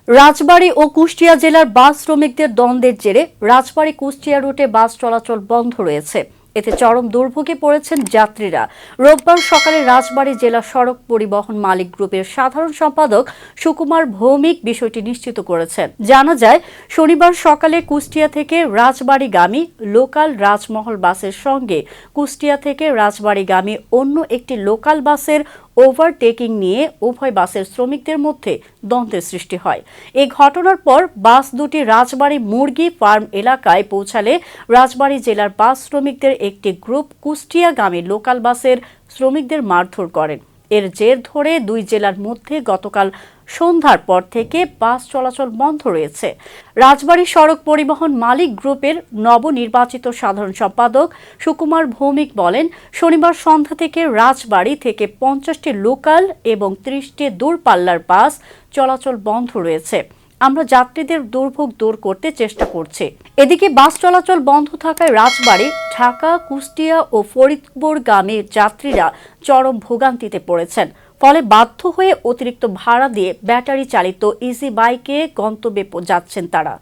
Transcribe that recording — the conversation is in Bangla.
রাজবাড়ী ও কুষ্টিয়া জেলার বাস শ্রমিকদের দ্বন্দ্বের জেরে রাজবাড়ী কুষ্টিয়া রুটে বাস চলাচল বন্ধ রয়েছে। এতে চরম দুর্ভোগে পড়েছেন যাত্রীরা। রোববার সকালে রাজবাড়ী জেলা সড়ক পরিবহন মালিক গ্রুপের সাধারণ সম্পাদক সুকুমার ভৌমিক বিষয়টি নিশ্চিত করেছেন। জানা যায়, শনিবার সকালে কুষ্টিয়া থেকে রাজবাড়ীগামী লোকাল রাজমহল বাসের সঙ্গে কুষ্টিয়া থেকে রাজবাড়ীগামী অন্য একটি লোকাল বাসের ওভারটেকিং নিয়ে উভয় বাসের শ্রমিকদের মধ্যে দ্বন্দ্বের সৃষ্টি হয়। এই ঘটনার পর বাস দুটি রাজবাড়ী মুরগি ফার্ম এলাকায় পৌঁছালে রাজবাড়ী জেলার বাস শ্রমিকদের একটি গ্রুপ কুষ্টিয়াগামী লোকাল বাসের শ্রমিকদের মারধর করেন। এর জের ধরে দুই জেলার মধ্যে গতকাল সন্ধ্যার পর থেকে বাস চলাচল বন্ধ রয়েছে। রাজবাড়ী সড়ক পরিবহন মালিক গ্রুপের নবনির্বাচিত সাধারণ সম্পাদক সুকুমার ভৌমিক বলেন, শনিবার সন্ধ্যা থেকে রাজবাড়ী থেকে 50টি লোকাল এবং 30টি দূরপাল্লার বাস চলাচল বন্ধ রয়েছে। আমরা যাত্রীদের দুর্ভোগ দূর করতে চেষ্টা করছি। এদিকে বাস চলাচল বন্ধ থাকায় রাজবাড়ী, ঢাকা, কুষ্টিয়া ও ফরিদপুরগামী যাত্রীরা চরম ভোগান্তিতে পড়েছেন। ফলে বাধ্য হয়ে অতিরিক্ত ভাড়া দিয়ে ব্যাটারি চালিত ইজি বাইকে গন্তব্যে যাচ্ছেন তারা।